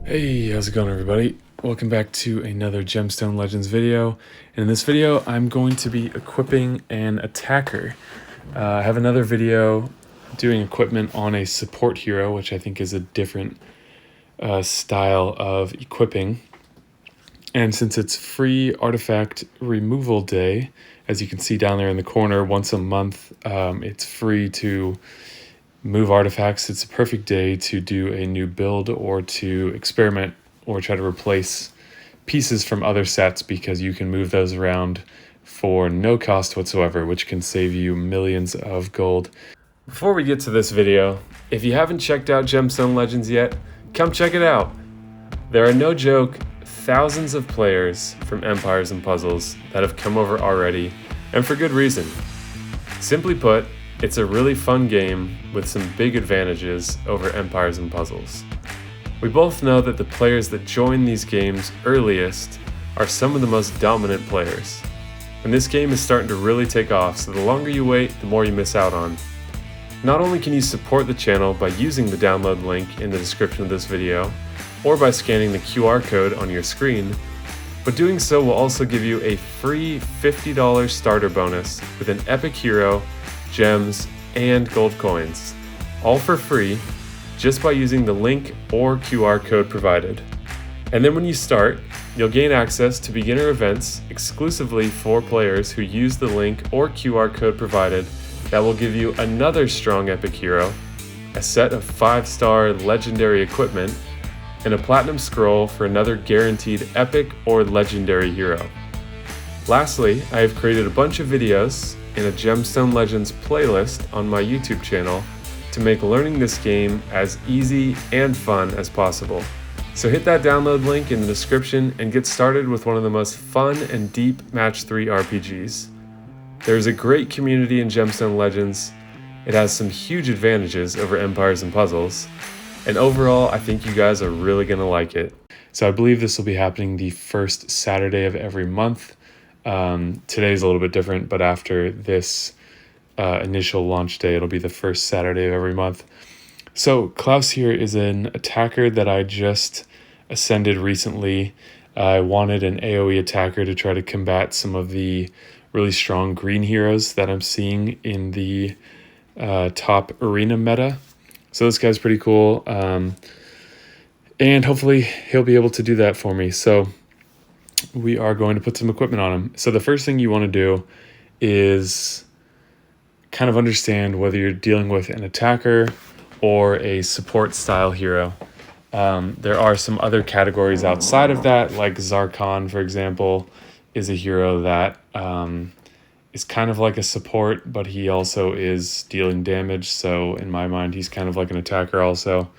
Hey, how's it going everybody? Welcome back to another Gemstone Legends video. And in this video, I'm going to be equipping an attacker. I have another video doing equipment on a support hero, which I think is a different style of equipping. And since it's free artifact removal day, as you can see down there in the corner, once a month, it's free to move artifacts. It's a perfect day to do a new build or to experiment or try to replace pieces from other sets, because you can move those around for no cost whatsoever, which can save you millions of gold. Before we get to this video, if you haven't checked out Gemstone Legends yet, come check it out. There are, no joke, thousands of players from Empires and Puzzles that have come over already, and for good reason. Simply put, it's a really fun game with some big advantages over Empires and Puzzles. We both know that the players that join these games earliest are some of the most dominant players. And this game is starting to really take off, so the longer you wait, the more you miss out on. Not only can you support the channel by using the download link in the description of this video, or by scanning the QR code on your screen, but doing so will also give you a free $50 starter bonus with an epic hero, gems, and gold coins, all for free, just by using the link or QR code provided. And then when you start, you'll gain access to beginner events exclusively for players who use the link or QR code provided that will give you another strong epic hero, a set of 5-star legendary equipment, and a platinum scroll for another guaranteed epic or legendary hero. Lastly, I have created a bunch of videos in a Gemstone Legends playlist on my YouTube channel to make learning this game as easy and fun as possible. So hit that download link in the description and get started with one of the most fun and deep Match 3 RPGs. There's a great community in Gemstone Legends. It has some huge advantages over Empires and Puzzles, and overall I think you guys are really going to like it. So I believe this will be happening the first Saturday of every month. Today's a little bit different, but after this initial launch day, it'll be the first Saturday of every month. So Claus here is an attacker that I just ascended recently. I wanted an AoE attacker to try to combat some of the really strong green heroes that I'm seeing in the top arena meta. So this guy's pretty cool, and hopefully he'll be able to do that for me. So we are going to put some equipment on him. So the first thing you want to do is kind of understand whether you're dealing with an attacker or a support style hero. There are some other categories outside of that, like Zarkon, for example, is a hero that is kind of like a support, but he also is dealing damage. So in my mind, he's kind of like an attacker also.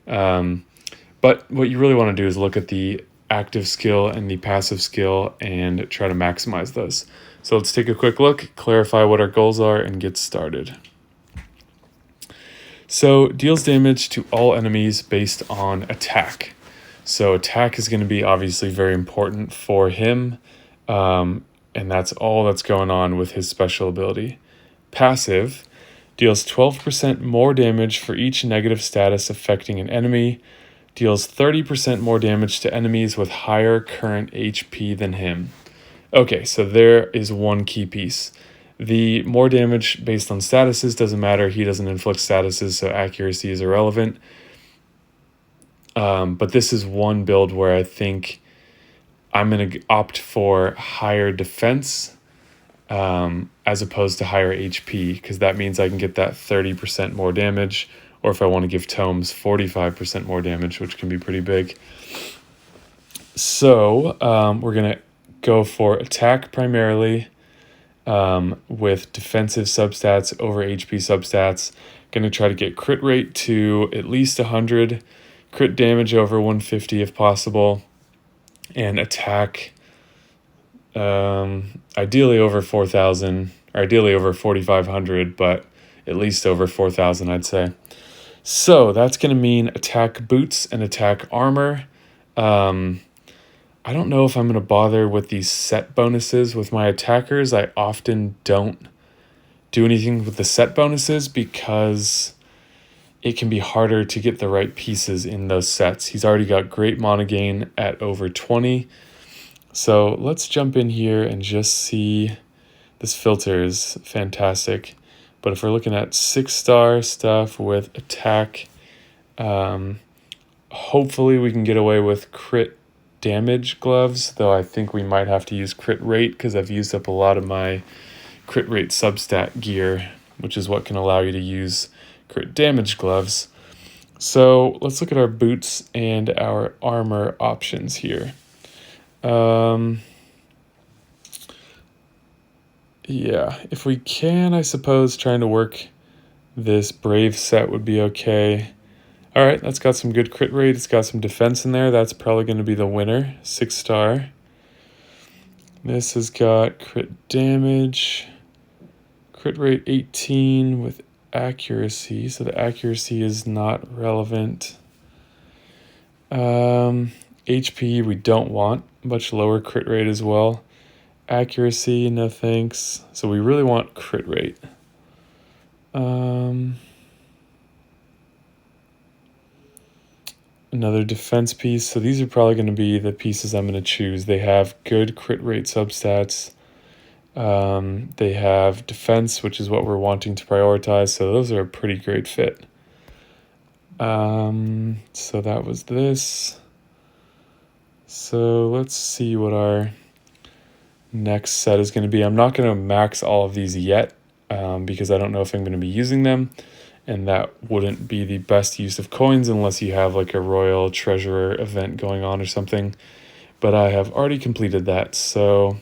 But what you really want to do is look at the active skill and the passive skill and try to maximize those. So let's take a quick look, clarify what our goals are, and get started. So deals damage to all enemies based on attack. So attack is going to be obviously very important for him, and that's all that's going on with his special ability. Passive deals 12% more damage for each negative status affecting an enemy, deals 30% more damage to enemies with higher current HP than him. Okay, so there is one key piece. The more damage based on statuses doesn't matter. He doesn't inflict statuses, so accuracy is irrelevant. But this is one build where I think I'm going to opt for higher defense as opposed to higher HP, because that means I can get that 30% more damage, or if I want to give tomes 45% more damage, which can be pretty big. So we're going to go for attack primarily with defensive substats over HP substats. Going to try to get crit rate to at least 100, crit damage over 150 if possible, and attack ideally over 4,000, or ideally over 4,500, but at least over 4,000 I'd say. So that's going to mean attack boots and attack armor. I don't know if I'm going to bother with these set bonuses with my attackers. I often don't do anything with the set bonuses because it can be harder to get the right pieces in those sets. He's already got great mana gain at over 20. So let's jump in here and just see. This filter is fantastic. But if we're looking at 6-star stuff with attack, hopefully we can get away with crit damage gloves, though I think we might have to use crit rate because I've used up a lot of my crit rate substat gear, which is what can allow you to use crit damage gloves. So let's look at our boots and our armor options here. Yeah, if we can, I suppose trying to work this brave set would be okay. All right, that's got some good crit rate. It's got some defense in there. That's probably going to be the winner, 6-star. This has got crit damage, crit rate 18 with accuracy, so the accuracy is not relevant. HP we don't want, much lower crit rate as well. Accuracy, no thanks. So we really want crit rate. Another defense piece. So these are probably going to be the pieces I'm going to choose. They have good crit rate substats. They have defense, which is what we're wanting to prioritize. So those are a pretty great fit. So that was this. So let's see what our next set is going to be. I'm not going to max all of these yet because I don't know if I'm going to be using them, and that wouldn't be the best use of coins unless you have like a royal treasurer event going on or something. But I have already completed that. So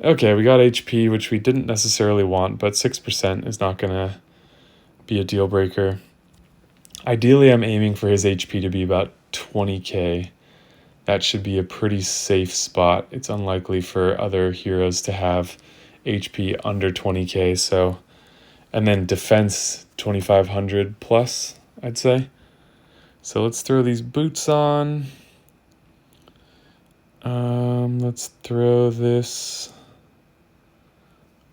okay, we got HP, which we didn't necessarily want, but 6% is not going to be a deal breaker. Ideally, I'm aiming for his HP to be about 20k. That should be a pretty safe spot. It's unlikely for other heroes to have HP under 20k. So, and then defense 2500 plus, I'd say. So let's throw these boots on. Let's throw this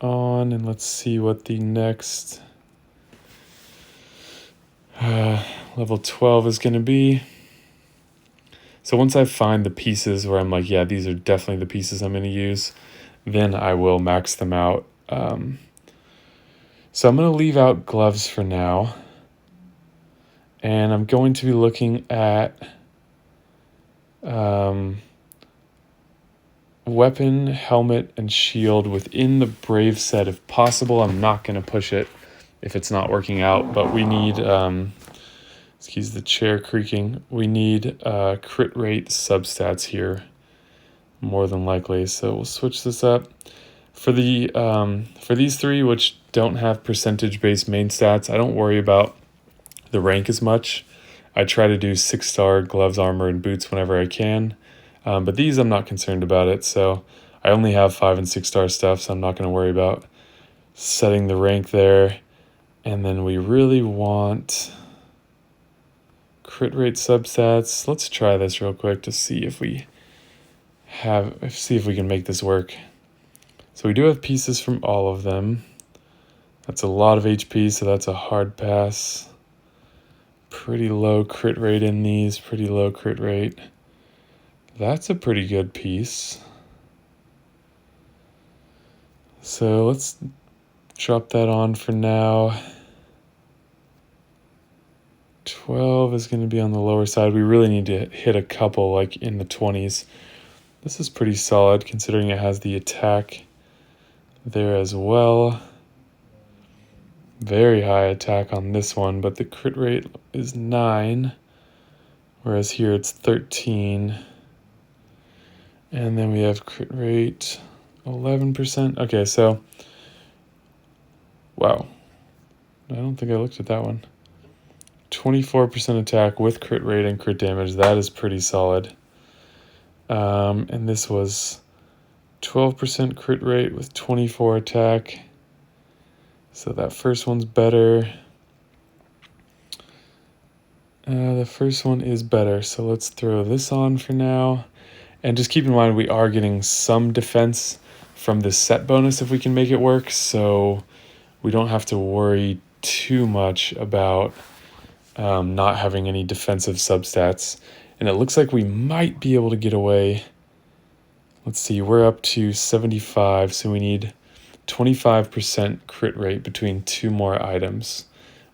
on and let's see what the next level 12 is going to be. So once I find the pieces where I'm like, yeah, these are definitely the pieces I'm going to use, then I will max them out. So I'm going to leave out gloves for now. And I'm going to be looking at weapon, helmet, and shield within the Brave set if possible. I'm not going to push it if it's not working out, but we need... excuse the chair creaking. We need crit rate substats here, more than likely. So we'll switch this up. For these three, which don't have percentage-based main stats, I don't worry about the rank as much. I try to do 6-star gloves, armor, and boots whenever I can. But these, I'm not concerned about it. So I only have 5 and 6-star stuff, so I'm not going to worry about setting the rank there. And then we really want... crit rate substats. Let's try this real quick to see if we can make this work. So we do have pieces from all of them. That's a lot of HP, so that's a hard pass. Pretty low crit rate in these, pretty low crit rate. That's a pretty good piece. So let's drop that on for now. 12 is going to be on the lower side. We really need to hit a couple like in the 20s. This is pretty solid considering it has the attack there as well. Very high attack on this one, but the crit rate is 9, whereas here it's 13. And then we have crit rate 11%. Okay, so, wow. I don't think I looked at that one. 24% attack with crit rate and crit damage. That is pretty solid. And this was 12% crit rate with 24 attack. So that first one's better. The first one is better. So let's throw this on for now. And just keep in mind we are getting some defense from this set bonus if we can make it work. So we don't have to worry too much about not having any defensive substats. And it looks like we might be able to get away. Let's see, we're up to 75, so we need 25% crit rate between 2 more items.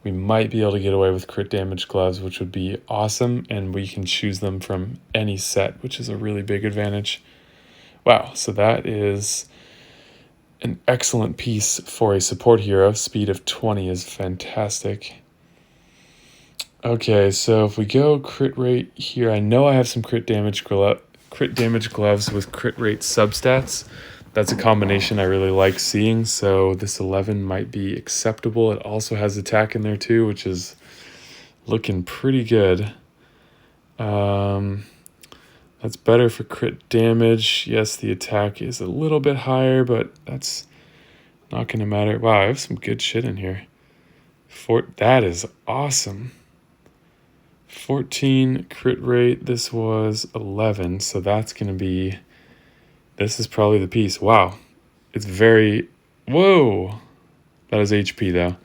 We might be able to get away with crit damage gloves, which would be awesome, and we can choose them from any set, which is a really big advantage. Wow, so that is an excellent piece for a support hero. Speed of 20 is fantastic. Okay, so if we go crit rate here, I know I have some crit damage gloves with crit rate substats. That's a combination I really like seeing, so this 11 might be acceptable. It also has attack in there too, which is looking pretty good. That's better for crit damage. Yes, the attack is a little bit higher, but that's not going to matter. Wow, I have some good shit in here. That is awesome. 14 crit rate. This was 11, so that's going to be... This is probably the piece. Wow. It's very... Whoa! That is HP, though.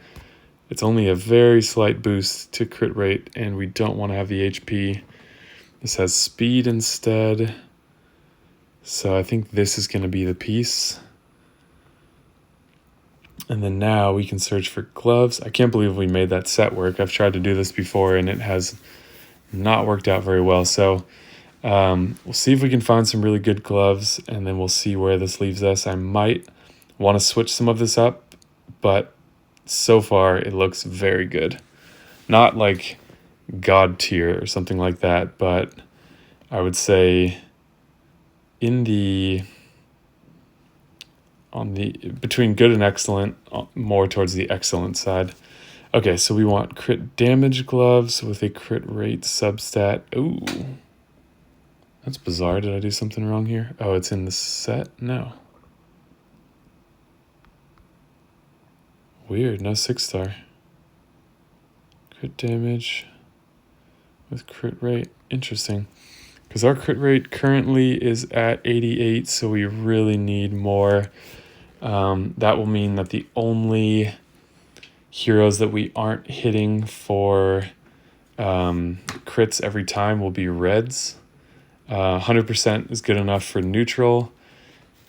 It's only a very slight boost to crit rate, and we don't want to have the HP. This has speed instead. So I think this is going to be the piece. And then now we can search for gloves. I can't believe we made that set work. I've tried to do this before, and it has not worked out very well. So we'll see if we can find some really good gloves, and then we'll see where this leaves us. I might want to switch some of this up, but so far it looks very good. Not like God tier or something like that, but I would say in the between good and excellent, more towards the excellent side. Okay, so we want crit damage gloves with a crit rate substat. Ooh. That's bizarre. Did I do something wrong here? Oh, it's in the set? No. Weird, no 6-star. Crit damage with crit rate. Interesting. Because our crit rate currently is at 88, so we really need more. That will mean that the only heroes that we aren't hitting for crits every time will be reds. 100% is good enough for neutral,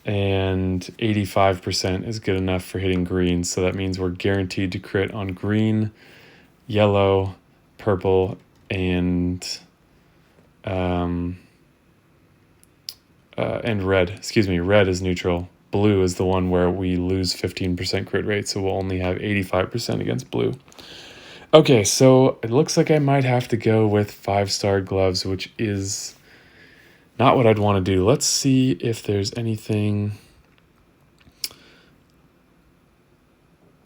and 85% is good enough for hitting green. So that means we're guaranteed to crit on green, yellow, purple, and red. Excuse me, red is neutral. Blue is the one where we lose 15% crit rate, so we'll only have 85% against blue. Okay, so it looks like I might have to go with 5-star gloves, which is not what I'd want to do. Let's see if there's anything.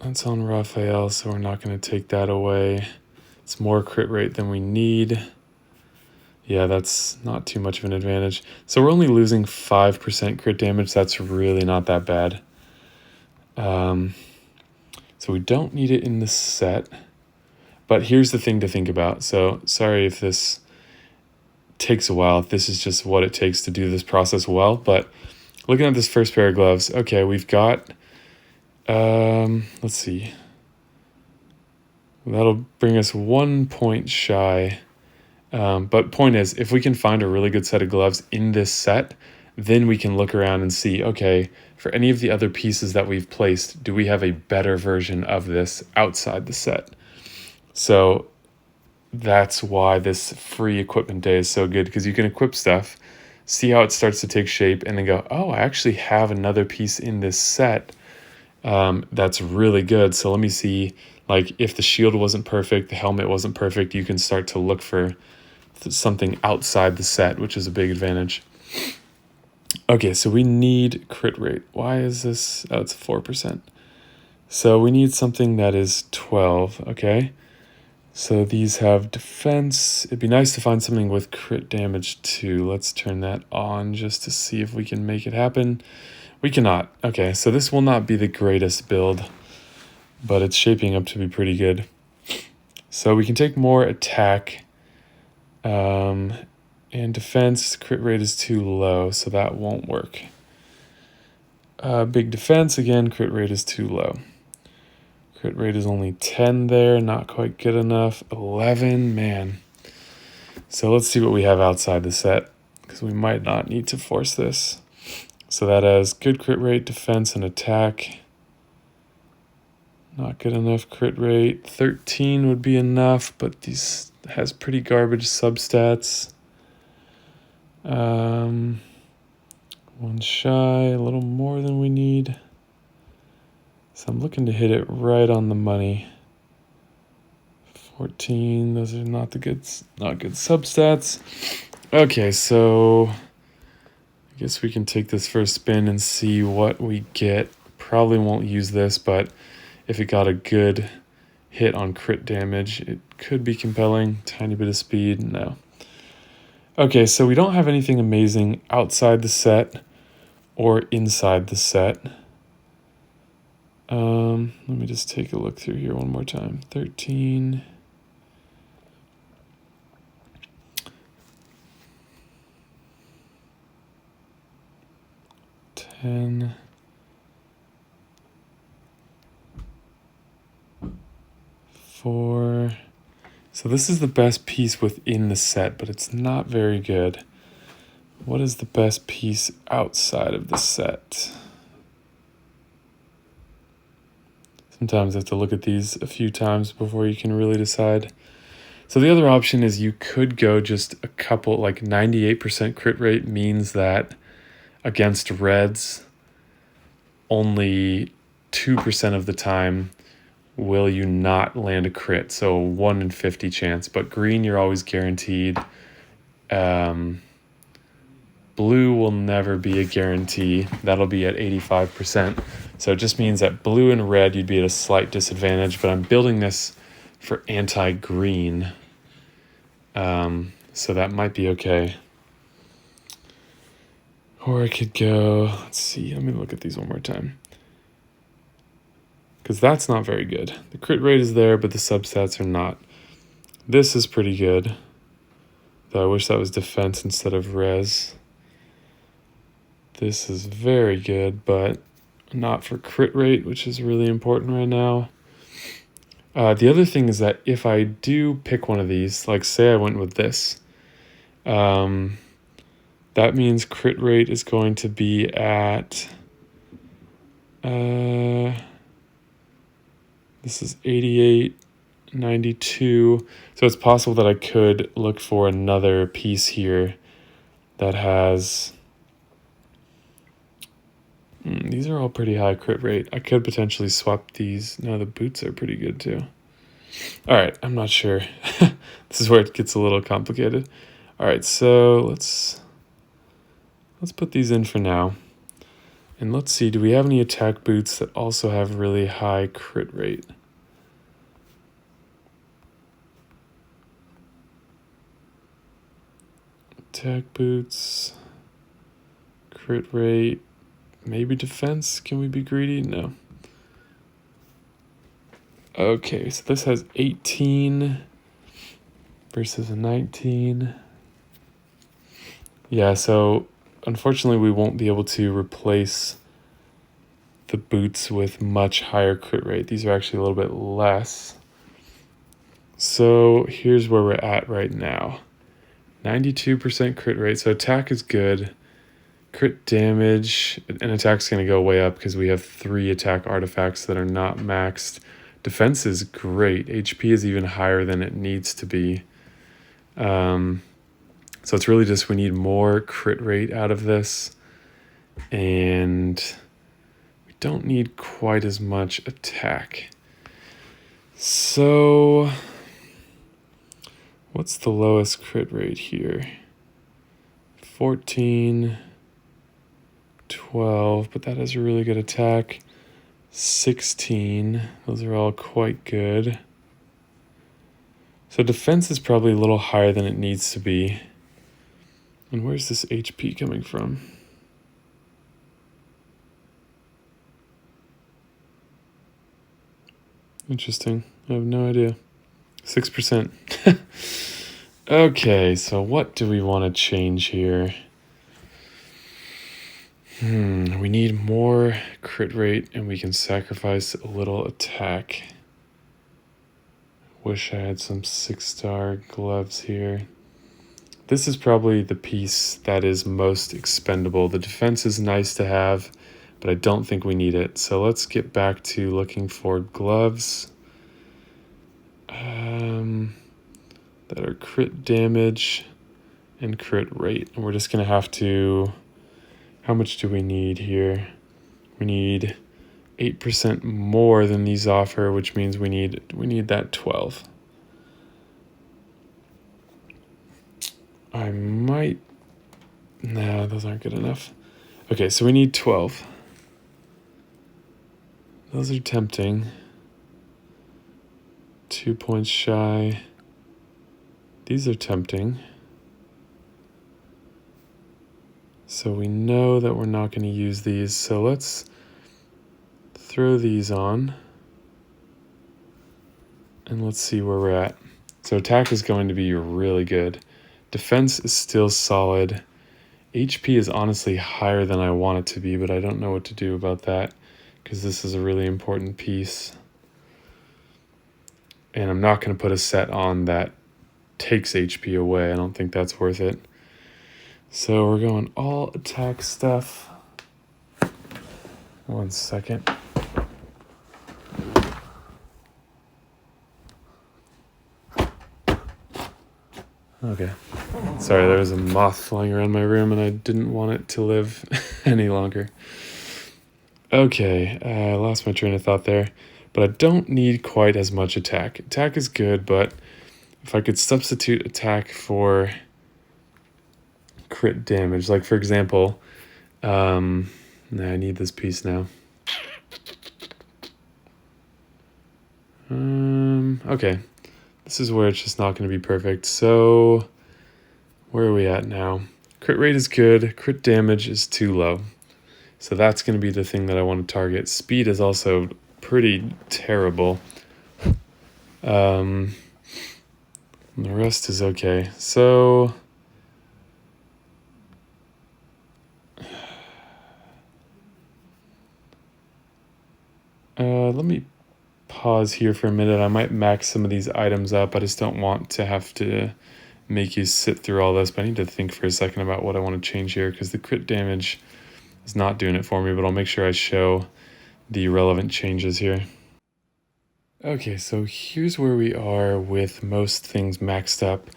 That's on Raphael, so we're not going to take that away. It's more crit rate than we need. Yeah, that's not too much of an advantage. So we're only losing 5% crit damage. That's really not that bad. So we don't need it in the set. But here's the thing to think about. So sorry if this takes a while. This is just what it takes to do this process well. But looking at this first pair of gloves, okay, we've got, let's see. That'll bring us 1 point shy. But point is, if we can find a really good set of gloves in this set, then we can look around and see, okay, for any of the other pieces that we've placed, do we have a better version of this outside the set? So that's why this free equipment day is so good, because you can equip stuff, see how it starts to take shape, and then go, oh, I actually have another piece in this set that's really good. So let me see, like if the shield wasn't perfect, the helmet wasn't perfect, you can start to look for something outside the set, which is a big advantage. Okay, so we need crit rate. Why is this? Oh, it's 4%. So we need something that is 12, okay? So these have defense. It'd be nice to find something with crit damage too. Let's turn that on just to see if we can make it happen. We cannot. Okay, so this will not be the greatest build, but it's shaping up to be pretty good. So we can take more attack, and defense. Crit rate is too low, so that won't work. Big defense, again, crit rate is too low. Crit rate is only 10 there, not quite good enough. 11, man. So let's see what we have outside the set, because we might not need to force this. So that has good crit rate, defense, and attack. Not good enough crit rate. 13 would be enough, but these has pretty garbage substats. One shy, a little more than we need. So I'm looking to hit it right on the money. 14, those are not good substats. Okay, so I guess we can take this for a spin and see what we get. Probably won't use this, but if it got a good hit on crit damage, it could be compelling. Tiny bit of speed, no. Okay, so we don't have anything amazing outside the set or inside the set. Let me just take a look through here one more time. 13. And 4. So this is the best piece within the set, but it's not very good. What is the best piece outside of the set? Sometimes I have to look at these a few times before you can really decide. So the other option is you could go just a couple, like 98% crit rate means that against reds, only 2% of the time will you not land a crit. So 1 in 50 chance, but green, you're always guaranteed. Blue will never be a guarantee. That'll be at 85%. So it just means that blue and red, you'd be at a slight disadvantage, but I'm building this for anti-green. So that might be okay. Or I could go, let's see, let me look at these one more time. Because that's not very good. The crit rate is there, but the substats are not. This is pretty good. Though I wish that was defense instead of res. This is very good, but not for crit rate, which is really important right now. The other thing is that if I do pick one of these, like say I went with this, that means crit rate is going to be at, this is 88, 92. So it's possible that I could look for another piece here that has, these are all pretty high crit rate. I could potentially swap these. No, the boots are pretty good too. All right, I'm not sure. This is where it gets a little complicated. All right, so let's put these in for now. And let's see, do we have any attack boots that also have really high crit rate? Attack boots, crit rate, maybe defense. Can we be greedy? No. Okay, so this has 18 versus a 19. Yeah, so unfortunately we won't be able to replace the boots with much higher crit rate. These are actually a little bit less. So here's where we're at right now. 92% crit rate, so attack is good. Crit damage, and attack's going to go way up because we have 3 attack artifacts that are not maxed. Defense is great. HP is even higher than it needs to be. So it's really just we need more crit rate out of this. And we don't need quite as much attack. So what's the lowest crit rate here? 14, 12, but that has a really good attack. 16, those are all quite good. So defense is probably a little higher than it needs to be. And where's this HP coming from? Interesting. I have no idea. 6%. Okay, so what do we want to change here? We need more crit rate and we can sacrifice a little attack. Wish I had some 6-star gloves here. This is probably the piece that is most expendable. The defense is nice to have, but I don't think we need it. So let's get back to looking for gloves that are crit damage and crit rate. And we're just going to have to... How much do we need here? We need 8% more than these offer, which means we need that 12. I might... No, those aren't good enough. Okay, so we need 12. Those are tempting. 2 points shy. These are tempting. So we know that we're not going to use these. So let's throw these on. And let's see where we're at. So attack is going to be really good. Defense is still solid. HP is honestly higher than I want it to be, but I don't know what to do about that because this is a really important piece. And I'm not going to put a set on that takes HP away. I don't think that's worth it. So we're going all attack stuff. 1 second. Okay. Sorry, there was a moth flying around my room and I didn't want it to live any longer. Okay, I lost my train of thought there. But I don't need quite as much attack. Attack is good, but if I could substitute attack for crit damage, like for example, I need this piece now. Okay, this is where it's just not going to be perfect. So where are we at now? Crit rate is good. Crit damage is too low. So that's going to be the thing that I want to target. Speed is also pretty terrible. The rest is okay. So let me pause here for a minute. I might max some of these items up. I just don't want to have to make you sit through all this, but I need to think for a second about what I want to change here because the crit damage is not doing it for me, but I'll make sure I show the relevant changes here. Okay, so here's where we are with most things maxed up.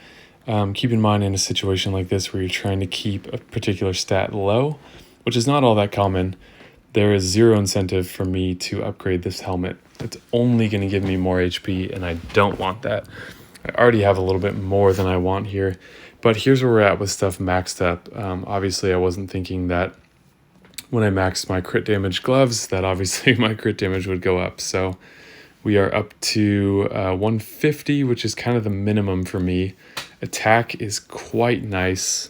Keep in mind in a situation like this where you're trying to keep a particular stat low, which is not all that common, there is zero incentive for me to upgrade this helmet. It's only going to give me more HP, and I don't want that. I already have a little bit more than I want here, but here's where we're at with stuff maxed up. Obviously, I wasn't thinking that when I maxed my crit damage gloves, that obviously my crit damage would go up. So we are up to 150, which is kind of the minimum for me. Attack is quite nice.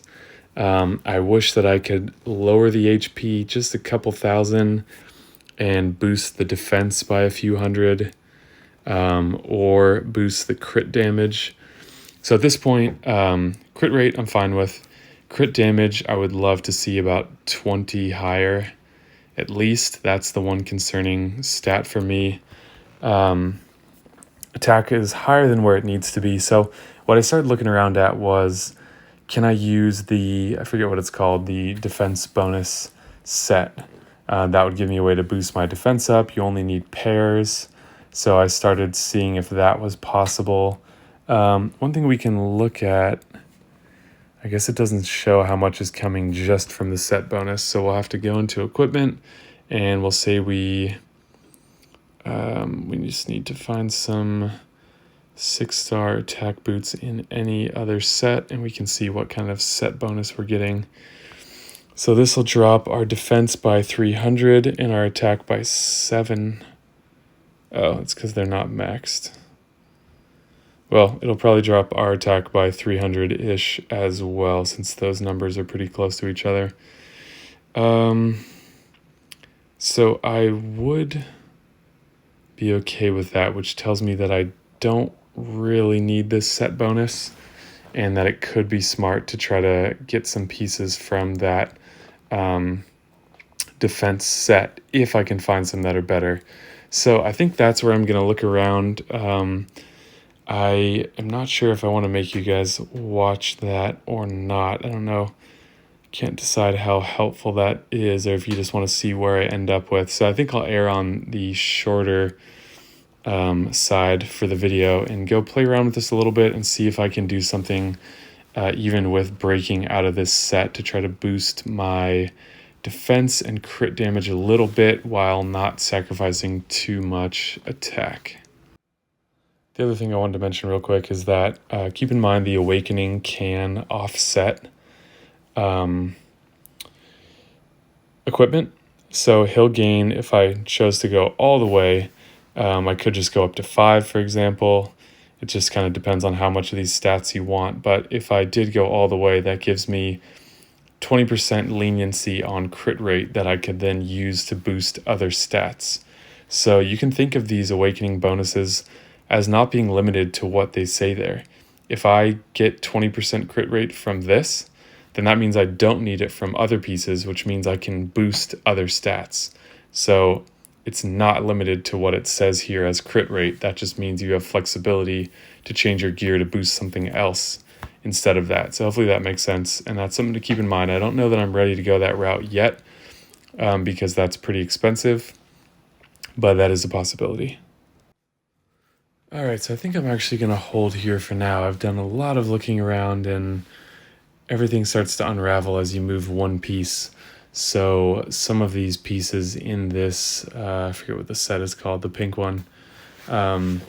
I wish that I could lower the HP just a couple thousand and boost the defense by a few hundred, or boost the crit damage. So at this point, crit rate I'm fine with. Crit damage I would love to see about 20 higher at least. That's the one concerning stat for me. Attack is higher than where it needs to be. So what I started looking around at was, can I use the, I forget what it's called, the defense bonus set? That would give me a way to boost my defense up. You only need pairs. So I started seeing if that was possible. One thing we can look at, I guess it doesn't show how much is coming just from the set bonus. So we'll have to go into equipment and we'll say we just need to find some 6-star attack boots in any other set, and we can see what kind of set bonus we're getting. So this will drop our defense by 300 and our attack by 7. Oh, it's because they're not maxed. Well, it'll probably drop our attack by 300-ish as well, since those numbers are pretty close to each other. So I would be okay with that, which tells me that I don't really need this set bonus and that it could be smart to try to get some pieces from that defense set if I can find some that are better. So I think that's where I'm going to look around. I am not sure if I want to make you guys watch that or not. I don't know. Can't decide how helpful that is, or if you just want to see where I end up with. So I think I'll err on the shorter side for the video and go play around with this a little bit and see if I can do something even with breaking out of this set to try to boost my defense and crit damage a little bit while not sacrificing too much attack. The other thing I wanted to mention real quick is that keep in mind the Awakening can offset equipment. So he'll gain, if I chose to go all the way, I could just go up to 5, for example. It just kind of depends on how much of these stats you want. But if I did go all the way, that gives me 20% leniency on crit rate that I could then use to boost other stats. So you can think of these Awakening bonuses as not being limited to what they say there. If I get 20% crit rate from this, then that means I don't need it from other pieces, which means I can boost other stats. So it's not limited to what it says here as crit rate. That just means you have flexibility to change your gear to boost something else instead of that. So hopefully that makes sense, and that's something to keep in mind. I don't know that I'm ready to go that route yet because that's pretty expensive, but that is a possibility. All right, so I think I'm actually going to hold here for now. I've done a lot of looking around, and everything starts to unravel as you move one piece. So some of these pieces in this, I forget what the set is called, the pink one, are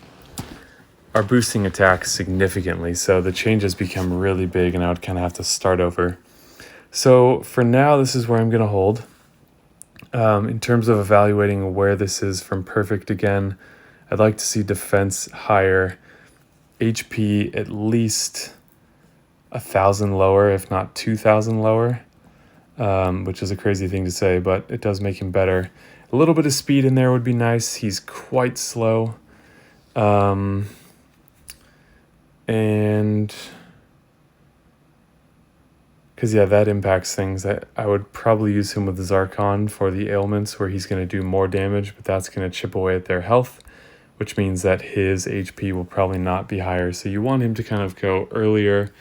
boosting attacks significantly. So the changes become really big, and I would kind of have to start over. So for now, this is where I'm going to hold. In terms of evaluating where this is from perfect again, I'd like to see defense higher, HP at least 1,000 lower, if not 2,000 lower, which is a crazy thing to say, but it does make him better. A little bit of speed in there would be nice. He's quite slow. And because, yeah, that impacts things. I would probably use him with Zarkon for the ailments where he's going to do more damage, but that's going to chip away at their health, which means that his HP will probably not be higher. So you want him to kind of go earlier.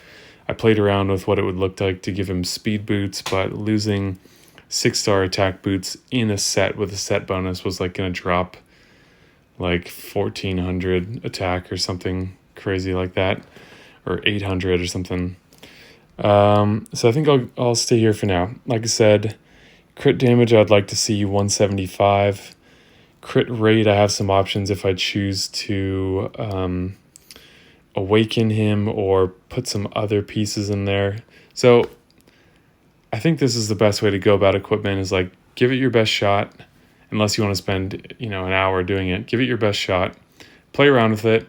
I played around with what it would look like to give him speed boots, but losing 6-star attack boots in a set with a set bonus was like going to drop like 1,400 attack or something crazy like that, or 800 or something. So I think I'll stay here for now. Like I said, crit damage I'd like to see 175. Crit rate, I have some options if I choose to awaken him or put some other pieces in there. So I think this is the best way to go about equipment, is like give it your best shot. Unless you want to spend, an hour doing it, give it your best shot. Play around with it.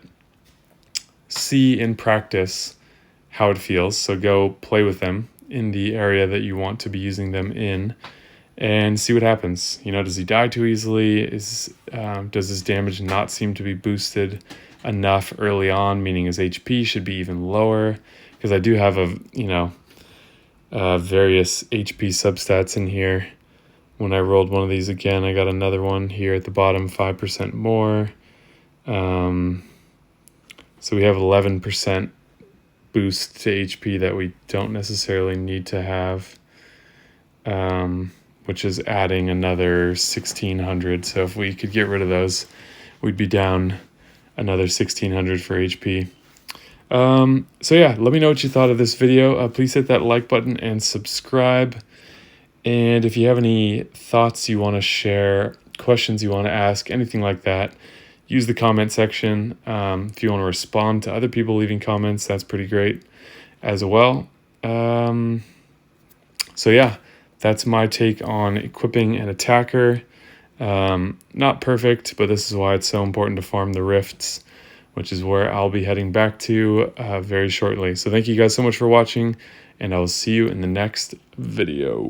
See in practice how it feels. So go play with them in the area that you want to be using them in, and see what happens. Does he die too easily? Does his damage not seem to be boosted enough early on, meaning his HP should be even lower? Because I do have various HP substats in here. When I rolled one of these again, I got another one here at the bottom, 5% more. So we have 11% boost to HP that we don't necessarily need to have, which is adding another 1,600. So if we could get rid of those, we'd be down another 1,600 for HP. So yeah, let me know what you thought of this video. Please hit that like button and subscribe. And if you have any thoughts you want to share, questions you want to ask, anything like that, use the comment section. If you want to respond to other people leaving comments, that's pretty great as well. So yeah, that's my take on equipping an attacker. Not perfect, but this is why it's so important to farm the rifts, which is where I'll be heading back to very shortly. So thank you guys so much for watching, and I'll see you in the next video.